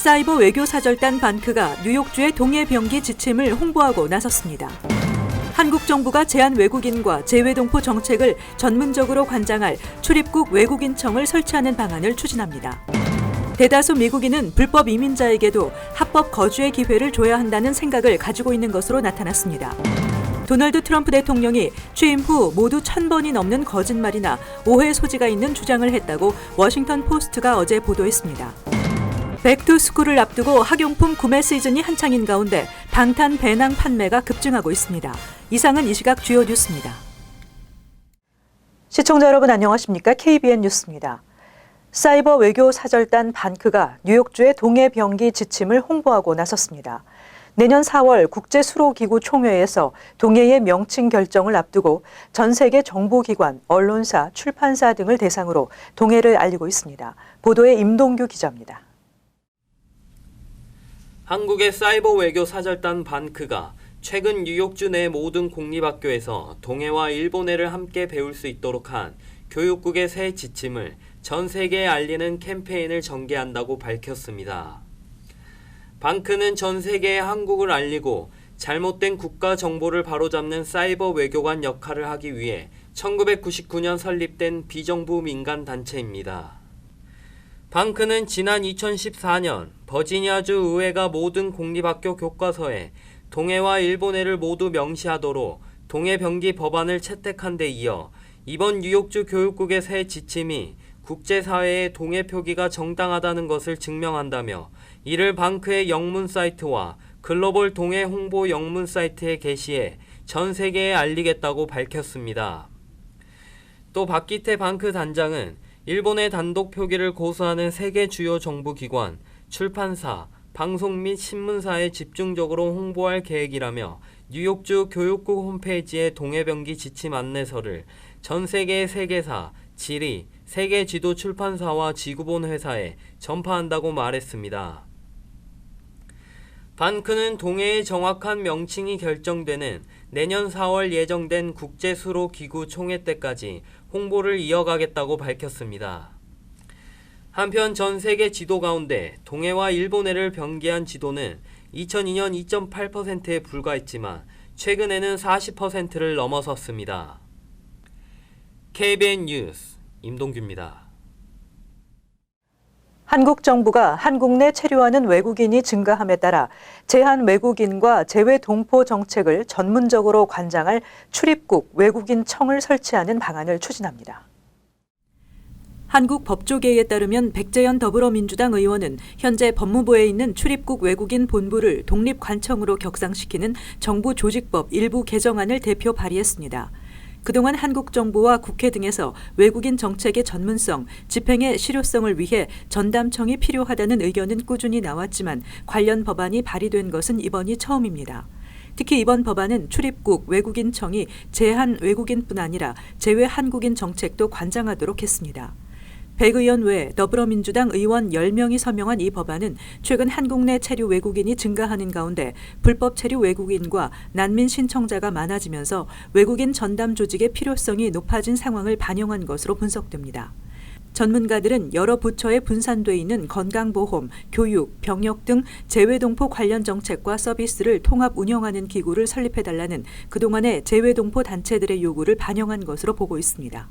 사이버 외교 사절단 반크가 뉴욕주의 동해 병기 지침을 홍보하고 나섰습니다. 한국 정부가 제한 외국인과 재외동포 정책을 전문적으로 관장할 출입국 외국인청을 설치하는 방안을 추진합니다. 대다수 미국인은 불법 이민자에게도 합법 거주의 기회를 줘야 한다는 생각을 가지고 있는 것으로 나타났습니다. 도널드 트럼프 대통령이 취임 후 모두 1000번이 넘는 거짓말이나 오해 소지가 있는 주장을 했다고 워싱턴 포스트가 어제 보도했습니다. 백투스쿨을 앞두고 학용품 구매 시즌이 한창인 가운데 방탄 배낭 판매가 급증하고 있습니다. 이상은 이 시각 주요 뉴스입니다. 시청자 여러분 안녕하십니까? KBN 뉴스입니다. 사이버 외교 사절단 반크가 뉴욕주의 동해 병기 지침을 홍보하고 나섰습니다. 내년 4월 국제수로기구 총회에서 동해의 명칭 결정을 앞두고 전 세계 정보기관, 언론사, 출판사 등을 대상으로 동해를 알리고 있습니다. 보도에 임동규 기자입니다. 한국의 사이버 외교 사절단 반크가 최근 뉴욕주 내 모든 공립학교에서 동해와 일본해를 함께 배울 수 있도록 한 교육국의 새 지침을 전 세계에 알리는 캠페인을 전개한다고 밝혔습니다. 반크는 전 세계에 한국을 알리고 잘못된 국가 정보를 바로잡는 사이버 외교관 역할을 하기 위해 1999년 설립된 비정부 민간 단체입니다. 반크는 지난 2014년 버지니아주 의회가 모든 공립학교 교과서에 동해와 일본해를 모두 명시하도록 동해병기 법안을 채택한 데 이어 이번 뉴욕주 교육국의 새 지침이 국제사회의 동해 표기가 정당하다는 것을 증명한다며 이를 반크의 영문 사이트와 글로벌 동해 홍보 영문 사이트에 게시해 전 세계에 알리겠다고 밝혔습니다. 또 박기태 반크 단장은 일본의 단독 표기를 고수하는 세계 주요 정부기관, 출판사, 방송 및 신문사에 집중적으로 홍보할 계획이라며 뉴욕주 교육국 홈페이지의 동해병기 지침 안내서를 전 세계의 세계사, 지리, 세계 지도 출판사와 지구본 회사에 전파한다고 말했습니다. 반크는 동해의 정확한 명칭이 결정되는 내년 4월 예정된 국제수로기구 총회 때까지 홍보를 이어가겠다고 밝혔습니다. 한편 전 세계 지도 가운데 동해와 일본해를 병기한 지도는 2002년 2.8%에 불과했지만 최근에는 40%를 넘어섰습니다. KBN 뉴스 임동규입니다. 한국 정부가 한국 내 체류하는 외국인이 증가함에 따라 제한 외국인과 재외 동포 정책을 전문적으로 관장할 출입국 외국인청을 설치하는 방안을 추진합니다. 한국 법조계에 따르면 백재현 더불어민주당 의원은 현재 법무부에 있는 출입국 외국인 본부를 독립관청으로 격상시키는 정부 조직법 일부 개정안을 대표 발의했습니다. 그동안 한국 정부와 국회 등에서 외국인 정책의 전문성, 집행의 실효성을 위해 전담청이 필요하다는 의견은 꾸준히 나왔지만 관련 법안이 발의된 것은 이번이 처음입니다. 특히 이번 법안은 출입국 외국인청이 제한 외국인뿐 아니라 제외 한국인 정책도 관장하도록 했습니다. 백 의원 외 더불어민주당 의원 10명이 서명한 이 법안은 최근 한국 내 체류 외국인이 증가하는 가운데 불법 체류 외국인과 난민 신청자가 많아지면서 외국인 전담 조직의 필요성이 높아진 상황을 반영한 것으로 분석됩니다. 전문가들은 여러 부처에 분산돼 있는 건강보험, 교육, 병역 등 재외동포 관련 정책과 서비스를 통합 운영하는 기구를 설립해달라는 그동안의 재외동포 단체들의 요구를 반영한 것으로 보고 있습니다.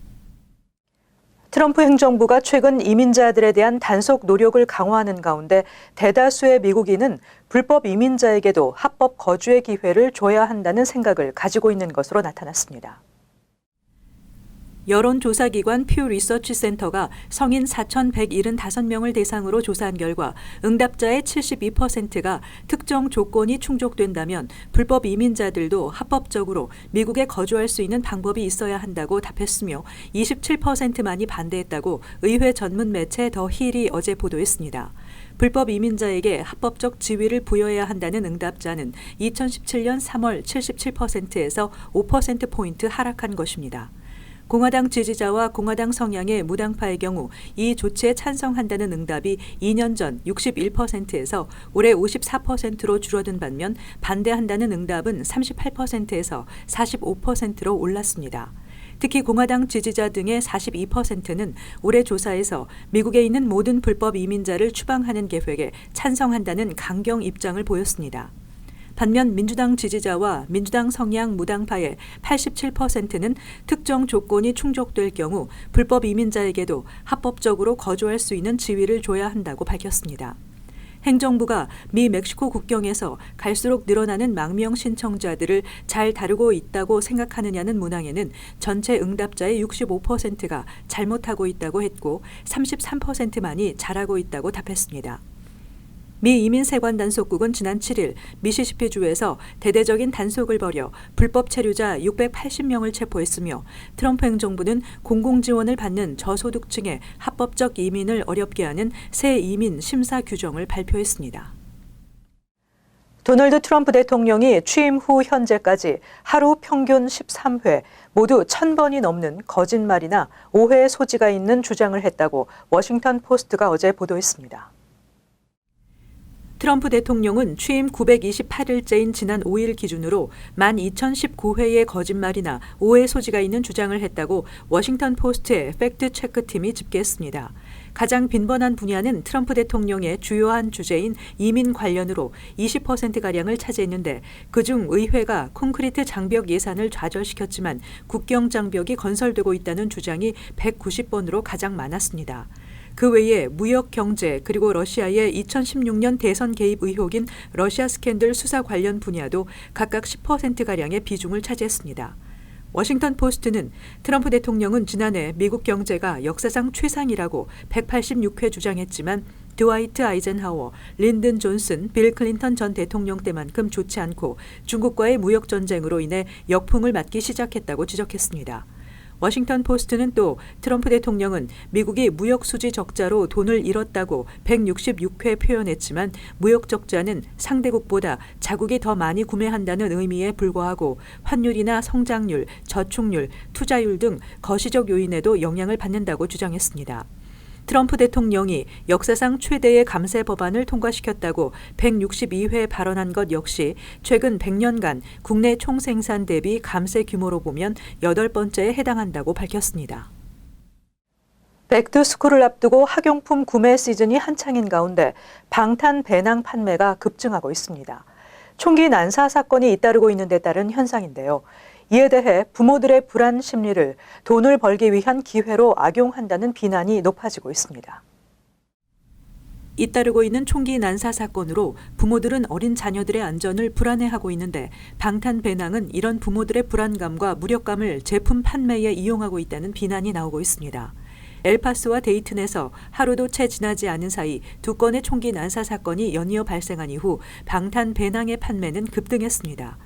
트럼프 행정부가 최근 이민자들에 대한 단속 노력을 강화하는 가운데 대다수의 미국인은 불법 이민자에게도 합법 거주의 기회를 줘야 한다는 생각을 가지고 있는 것으로 나타났습니다. 여론조사기관 퓨 리서치 센터가 성인 4,175명을 대상으로 조사한 결과 응답자의 72%가 특정 조건이 충족된다면 불법 이민자들도 합법적으로 미국에 거주할 수 있는 방법이 있어야 한다고 답했으며 27%만이 반대했다고 의회 전문 매체 더 힐이 어제 보도했습니다. 불법 이민자에게 합법적 지위를 부여해야 한다는 응답자는 2017년 3월 77%에서 5%포인트 하락한 것입니다. 공화당 지지자와 공화당 성향의 무당파의 경우 이 조치에 찬성한다는 응답이 2년 전 61%에서 올해 54%로 줄어든 반면 반대한다는 응답은 38%에서 45%로 올랐습니다. 특히 공화당 지지자 등의 42%는 올해 조사에서 미국에 있는 모든 불법 이민자를 추방하는 계획에 찬성한다는 강경 입장을 보였습니다. 반면 민주당 지지자와 민주당 성향 무당파의 87%는 특정 조건이 충족될 경우 불법 이민자에게도 합법적으로 거주할 수 있는 지위를 줘야 한다고 밝혔습니다. 행정부가 미 멕시코 국경에서 갈수록 늘어나는 망명 신청자들을 잘 다루고 있다고 생각하느냐는 문항에는 전체 응답자의 65%가 잘못하고 있다고 했고 33%만이 잘하고 있다고 답했습니다. 미 이민세관 단속국은 지난 7일 미시시피주에서 대대적인 단속을 벌여 불법 체류자 680명을 체포했으며 트럼프 행정부는 공공지원을 받는 저소득층의 합법적 이민을 어렵게 하는 새 이민 심사 규정을 발표했습니다. 도널드 트럼프 대통령이 취임 후 현재까지 하루 평균 13회, 모두 1000번이 넘는 거짓말이나 오해의 소지가 있는 주장을 했다고 워싱턴 포스트가 어제 보도했습니다. 트럼프 대통령은 취임 928일째인 지난 5일 기준으로 12,019회의 거짓말이나 오해 소지가 있는 주장을 했다고 워싱턴 포스트의 팩트체크팀이 집계했습니다. 가장 빈번한 분야는 트럼프 대통령의 주요한 주제인 이민 관련으로 20%가량을 차지했는데 그중 의회가 콘크리트 장벽 예산을 좌절시켰지만 국경 장벽이 건설되고 있다는 주장이 190번으로 가장 많았습니다. 그 외에 무역 경제 그리고 러시아의 2016년 대선 개입 의혹인 러시아 스캔들 수사 관련 분야도 각각 10%가량의 비중을 차지했습니다. 워싱턴 포스트는 트럼프 대통령은 지난해 미국 경제가 역사상 최상이라고 186회 주장했지만 드와이트 아이젠하워, 린든 존슨, 빌 클린턴 전 대통령 때만큼 좋지 않고 중국과의 무역 전쟁으로 인해 역풍을 맞기 시작했다고 지적했습니다. 워싱턴 포스트는 또 트럼프 대통령은 미국이 무역 수지 적자로 돈을 잃었다고 166회 표현했지만 무역 적자는 상대국보다 자국이 더 많이 구매한다는 의미에 불과하고 환율이나 성장률, 저축률, 투자율 등 거시적 요인에도 영향을 받는다고 주장했습니다. 트럼프 대통령이 역사상 최대의 감세 법안을 통과시켰다고 162회 발언한 것 역시 최근 100년간 국내 총생산 대비 감세 규모로 보면 8번째에 해당한다고 밝혔습니다. 백투스쿨을 앞두고 학용품 구매 시즌이 한창인 가운데 방탄 배낭 판매가 급증하고 있습니다. 총기 난사 사건이 잇따르고 있는 데 따른 현상인데요. 이에 대해 부모들의 불안 심리를 돈을 벌기 위한 기회로 악용한다는 비난이 높아지고 있습니다. 잇따르고 있는 총기 난사 사건으로 부모들은 어린 자녀들의 안전을 불안해하고 있는데 방탄 배낭은 이런 부모들의 불안감과 무력감을 제품 판매에 이용하고 있다는 비난이 나오고 있습니다. 엘파소와 데이튼에서 하루도 채 지나지 않은 사이 2건의 총기 난사 사건이 연이어 발생한 이후 방탄 배낭의 판매는 급등했습니다.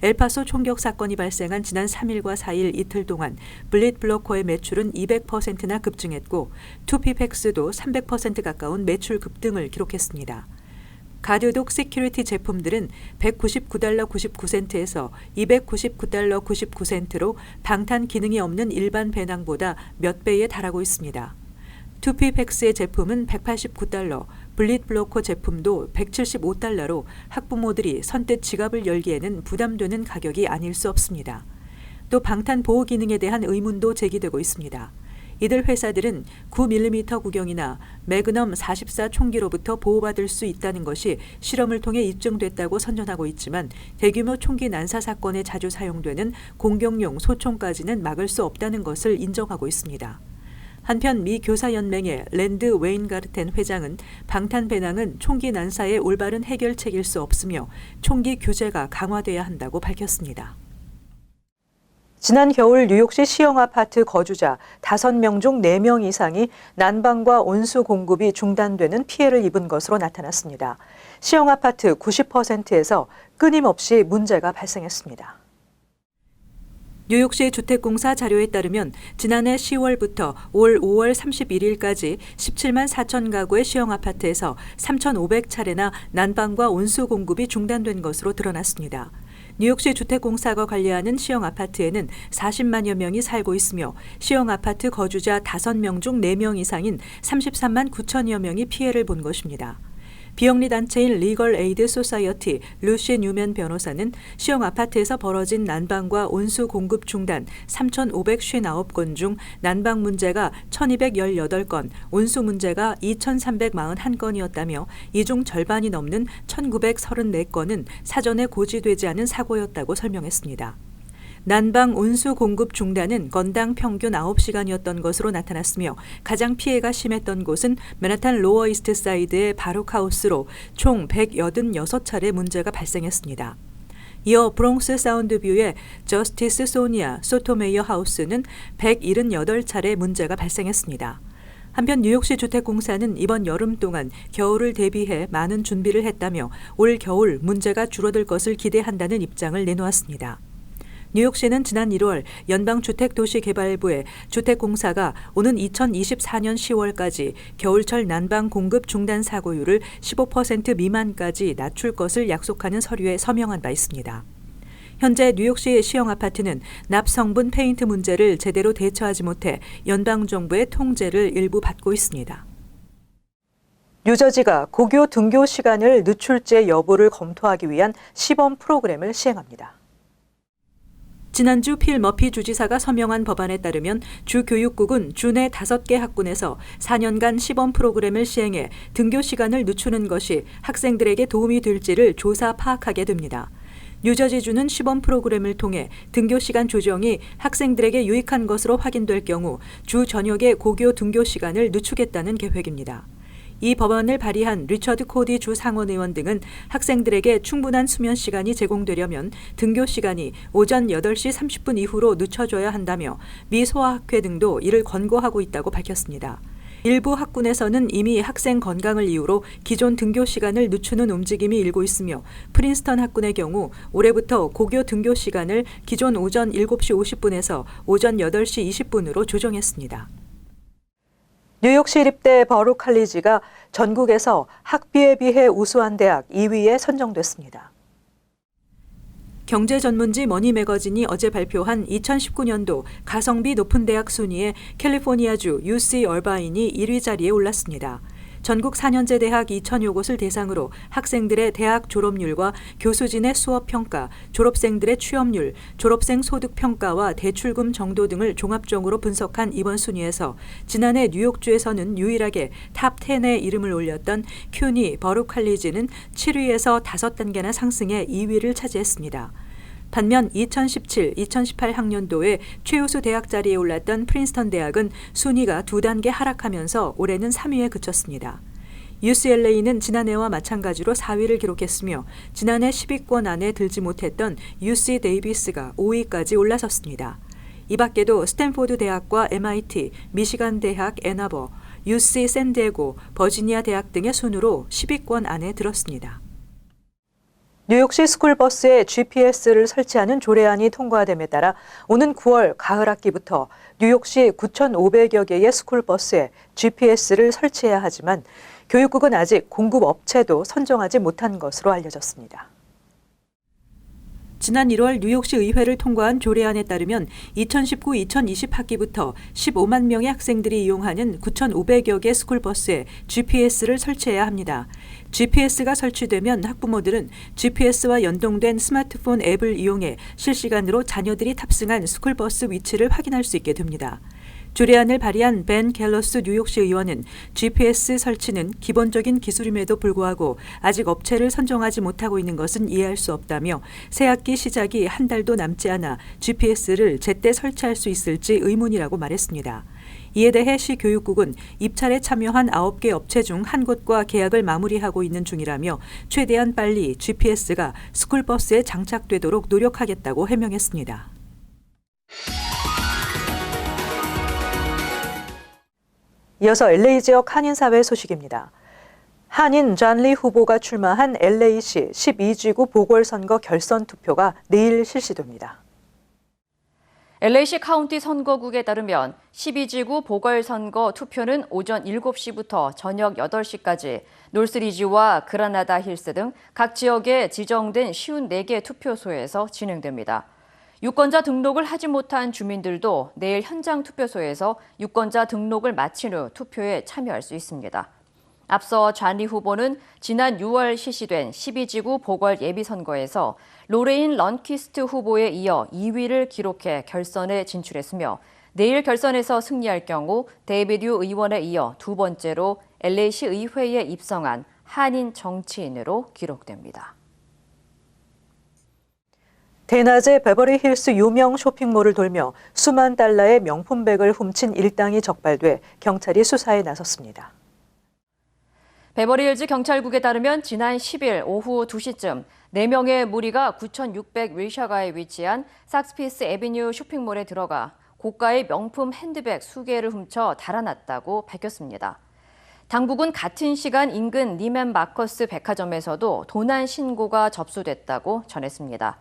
엘파소 총격 사건이 발생한 지난 3일과 4일 이틀 동안 블릿 블로커의 매출은 200%나 급증했고 투피팩스도 300% 가까운 매출 급등을 기록했습니다. 가드독 시큐리티 제품들은 $199 99센트에서 $299 99센트로 방탄 기능이 없는 일반 배낭보다 몇 배에 달하고 있습니다. 투피팩스의 제품은 $189, 블릿 블로커 제품도 $175로 학부모들이 선뜻 지갑을 열기에는 부담되는 가격이 아닐 수 없습니다. 또 방탄 보호 기능에 대한 의문도 제기되고 있습니다. 이들 회사들은 9mm 구경이나 매그넘 44 총기로부터 보호받을 수 있다는 것이 실험을 통해 입증됐다고 선전하고 있지만 대규모 총기 난사 사건에 자주 사용되는 공격용 소총까지는 막을 수 없다는 것을 인정하고 있습니다. 한편 미 교사연맹의 랜드 웨인가르텐 회장은 방탄 배낭은 총기 난사의 올바른 해결책일 수 없으며 총기 규제가 강화돼야 한다고 밝혔습니다. 지난 겨울 뉴욕시 시형 아파트 거주자 5명 중 4명 이상이 난방과 온수 공급이 중단되는 피해를 입은 것으로 나타났습니다. 시형 아파트 90%에서 끊임없이 문제가 발생했습니다. 뉴욕시 주택공사 자료에 따르면 지난해 10월부터 올 5월 31일까지 17만 4천 가구의 시형 아파트에서 3,500차례나 난방과 온수 공급이 중단된 것으로 드러났습니다. 뉴욕시 주택공사가 관리하는 시형 아파트에는 40만여 명이 살고 있으며 시형 아파트 거주자 5명 중 4명 이상인 33만 9천여 명이 피해를 본 것입니다. 비영리 단체인 리걸 에이드 소사이어티 루시 뉴맨 변호사는 시형 아파트에서 벌어진 난방과 온수 공급 중단 3,559건 중 난방 문제가 1,218건, 온수 문제가 2,341건이었다며 이 중 절반이 넘는 1,934건은 사전에 고지되지 않은 사고였다고 설명했습니다. 난방 온수 공급 중단은 건당 평균 9시간이었던 것으로 나타났으며 가장 피해가 심했던 곳은 맨하탄 로어 이스트 사이드의 바룩하우스로 총 186차례 문제가 발생했습니다. 이어 브롱스 사운드뷰의 저스티스 소니아 소토메이어 하우스는 178차례 문제가 발생했습니다. 한편 뉴욕시 주택공사는 이번 여름 동안 겨울을 대비해 많은 준비를 했다며 올 겨울 문제가 줄어들 것을 기대한다는 입장을 내놓았습니다. 뉴욕시는 지난 1월 연방주택도시개발부에 주택공사가 오는 2024년 10월까지 겨울철 난방 공급 중단 사고율을 15% 미만까지 낮출 것을 약속하는 서류에 서명한 바 있습니다. 현재 뉴욕시 시형 아파트는 납성분 페인트 문제를 제대로 대처하지 못해 연방정부의 통제를 일부 받고 있습니다. 뉴저지가 고교 등교 시간을 늦출지 여부를 검토하기 위한 시범 프로그램을 시행합니다. 지난주 필 머피 주지사가 서명한 법안에 따르면 주 교육국은 주내 5개 학군에서 4년간 시범 프로그램을 시행해 등교 시간을 늦추는 것이 학생들에게 도움이 될지를 조사 파악하게 됩니다. 뉴저지주는 시범 프로그램을 통해 등교 시간 조정이 학생들에게 유익한 것으로 확인될 경우 주 저녁의 고교 등교 시간을 늦추겠다는 계획입니다. 이 법안을 발의한 리처드 코디 주 상원의원 등은 학생들에게 충분한 수면 시간이 제공되려면 등교 시간이 오전 8시 30분 이후로 늦춰져야 한다며 미 소아학회 등도 이를 권고하고 있다고 밝혔습니다. 일부 학군에서는 이미 학생 건강을 이유로 기존 등교 시간을 늦추는 움직임이 일고 있으며 프린스턴 학군의 경우 올해부터 고교 등교 시간을 기존 오전 7시 50분에서 오전 8시 20분으로 조정했습니다. 뉴욕시립대 버룩 칼리지가 전국에서 학비에 비해 우수한 대학 2위에 선정됐습니다. 경제 전문지 머니 매거진이 어제 발표한 2019년도 가성비 높은 대학 순위에 캘리포니아주 UC 얼바인이 1위 자리에 올랐습니다. 전국 4년제 대학 2,000여 곳을 대상으로 학생들의 대학 졸업률과 교수진의 수업 평가, 졸업생들의 취업률, 졸업생 소득 평가와 대출금 정도 등을 종합적으로 분석한 이번 순위에서 지난해 뉴욕주에서는 유일하게 탑 10에 이름을 올렸던 큐니 버룩 칼리지는 7위에서 5단계나 상승해 2위를 차지했습니다. 반면 2017-2018 학년도에 최우수 대학 자리에 올랐던 프린스턴 대학은 순위가 2단계 하락하면서 올해는 3위에 그쳤습니다. UCLA는 지난해와 마찬가지로 4위를 기록했으며 지난해 10위권 안에 들지 못했던 UC 데이비스가 5위까지 올라섰습니다. 이 밖에도 스탠포드 대학과 MIT, 미시간 대학 애나버, UC 샌디에고, 버지니아 대학 등의 순으로 10위권 안에 들었습니다. 뉴욕시 스쿨버스에 GPS를 설치하는 조례안이 통과됨에 따라 오는 9월 가을 학기부터 뉴욕시 9,500여 개의 스쿨버스에 GPS를 설치해야 하지만 교육국은 아직 공급 업체도 선정하지 못한 것으로 알려졌습니다. 지난 1월 뉴욕시 의회를 통과한 조례안에 따르면 2019-2020 학기부터 15만 명의 학생들이 이용하는 9,500여 개 스쿨버스에 GPS를 설치해야 합니다. GPS가 설치되면 학부모들은 GPS와 연동된 스마트폰 앱을 이용해 실시간으로 자녀들이 탑승한 스쿨버스 위치를 확인할 수 있게 됩니다. 조례안을 발의한 벤 갤러스 뉴욕시 의원은 GPS 설치는 기본적인 기술임에도 불구하고 아직 업체를 선정하지 못하고 있는 것은 이해할 수 없다며 새학기 시작이 한 달도 남지 않아 GPS를 제때 설치할 수 있을지 의문이라고 말했습니다. 이에 대해 시 교육국은 입찰에 참여한 9개 업체 중 한 곳과 계약을 마무리하고 있는 중이라며 최대한 빨리 GPS가 스쿨버스에 장착되도록 노력하겠다고 해명했습니다. 이어서 LA 지역 한인사회 소식입니다. 한인 잔리 후보가 출마한 LA시 12지구 보궐선거 결선 투표가 내일 실시됩니다. LA시 카운티 선거국에 따르면 12지구 보궐선거 투표는 오전 7시부터 저녁 8시까지 노스리지와 그라나다 힐스 등 각 지역에 지정된 54개 투표소에서 진행됩니다. 유권자 등록을 하지 못한 주민들도 내일 현장 투표소에서 유권자 등록을 마친 후 투표에 참여할 수 있습니다. 앞서 좌니 후보는 지난 6월 실시된 12지구 보궐 예비선거에서 로레인 런퀴스트 후보에 이어 2위를 기록해 결선에 진출했으며 내일 결선에서 승리할 경우 데이비드 유 의원에 이어 두 번째로 LA시 의회에 입성한 한인 정치인으로 기록됩니다. 대낮에 베버리 힐스 유명 쇼핑몰을 돌며 수만 달러의 명품백을 훔친 일당이 적발돼 경찰이 수사에 나섰습니다. 베버리힐즈 경찰국에 따르면 지난 10일 오후 2시쯤 4명의 무리가 9600 윌샤가에 위치한 삭스피스 애비뉴 쇼핑몰에 들어가 고가의 명품 핸드백 수개를 훔쳐 달아났다고 밝혔습니다. 당국은 같은 시간 인근 니맨 마커스 백화점에서도 도난 신고가 접수됐다고 전했습니다.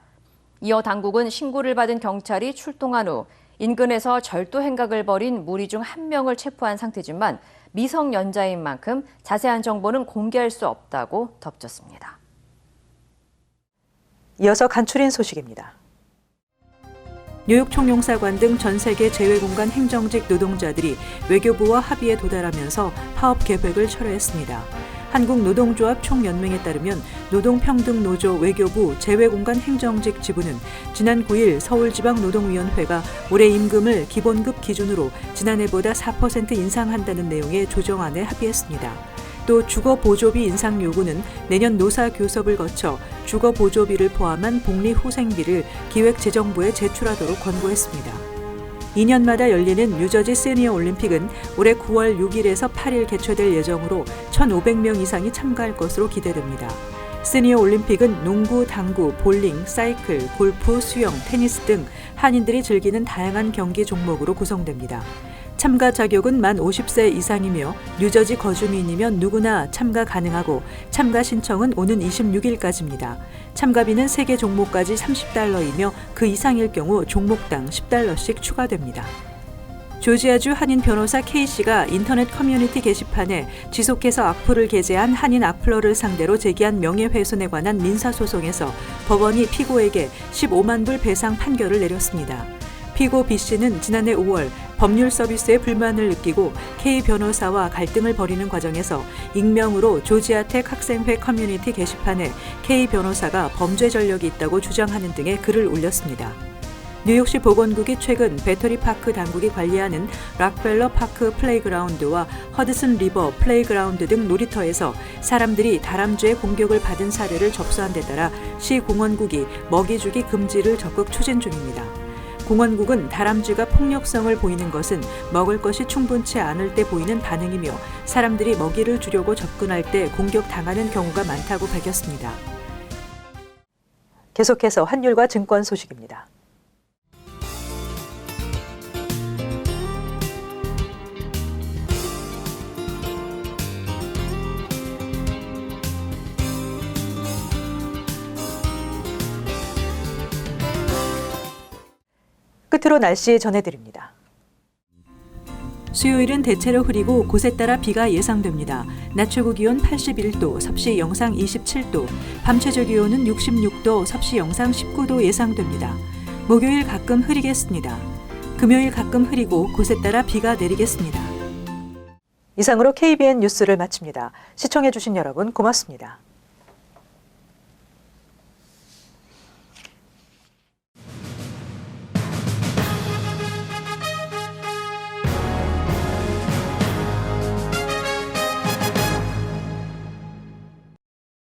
이어 당국은 신고를 받은 경찰이 출동한 후 인근에서 절도 행각을 벌인 무리 중 1명을 체포한 상태지만 미성년자인 만큼 자세한 정보는 공개할 수 없다고 덧붙였습니다. 이어서 간추린 소식입니다. 뉴욕 총영사관 등 전 세계 재외공간 행정직 노동자들이 외교부와 합의에 도달하면서 파업 계획을 철회했습니다. 한국노동조합 총연맹에 따르면 노동평등노조 외교부 재외공간 행정직 지부는 지난 9일 서울지방노동위원회가 올해 임금을 기본급 기준으로 지난해보다 4% 인상한다는 내용의 조정안에 합의했습니다. 또 주거보조비 인상 요구는 내년 노사교섭을 거쳐 주거보조비를 포함한 복리후생비를 기획재정부에 제출하도록 권고했습니다. 2년마다 열리는 뉴저지 시니어 올림픽은 올해 9월 6일에서 8일 개최될 예정으로 1,500명 이상이 참가할 것으로 기대됩니다. 시니어 올림픽은 농구, 당구, 볼링, 사이클, 골프, 수영, 테니스 등 한인들이 즐기는 다양한 경기 종목으로 구성됩니다. 참가 자격은 만 50세 이상이며 뉴저지 거주민이면 누구나 참가 가능하고 참가 신청은 오는 26일까지입니다. 참가비는 3개 종목까지 $30이며 그 이상일 경우 종목당 $10씩 추가됩니다. 조지아주 한인 변호사 K씨가 인터넷 커뮤니티 게시판에 지속해서 악플을 게재한 한인 악플러를 상대로 제기한 명예훼손에 관한 민사소송에서 법원이 피고에게 15만 불 배상 판결을 내렸습니다. 피고 B씨는 지난해 5월 법률 서비스에 불만을 느끼고 K 변호사와 갈등을 벌이는 과정에서 익명으로 조지아텍 학생회 커뮤니티 게시판에 K 변호사가 범죄 전력이 있다고 주장하는 등의 글을 올렸습니다. 뉴욕시 보건국이 최근 배터리파크 당국이 관리하는 락펠러 파크 플레이그라운드와 허드슨 리버 플레이그라운드 등 놀이터에서 사람들이 다람쥐의 공격을 받은 사례를 접수한 데 따라 시 공원국이 먹이 주기 금지를 적극 추진 중입니다. 공원국은 다람쥐가 폭력성을 보이는 것은 먹을 것이 충분치 않을 때 보이는 반응이며 사람들이 먹이를 주려고 접근할 때 공격당하는 경우가 많다고 밝혔습니다. 계속해서 환율과 증권 소식입니다. 끝으로 날씨 전해드립니다. 수요일은 대체로 흐리고 곳에 따라 비가 예상됩니다. 낮 최고 기온 81도, 섭씨 영상 27도, 밤 최저 기온은 66도, 섭씨 영상 19도 예상됩니다. 목요일 가끔 흐리겠습니다. 금요일 가끔 흐리고 곳에 따라 비가 내리겠습니다. 이상으로 KBN 뉴스를 마칩니다. 시청해주신 여러분 고맙습니다.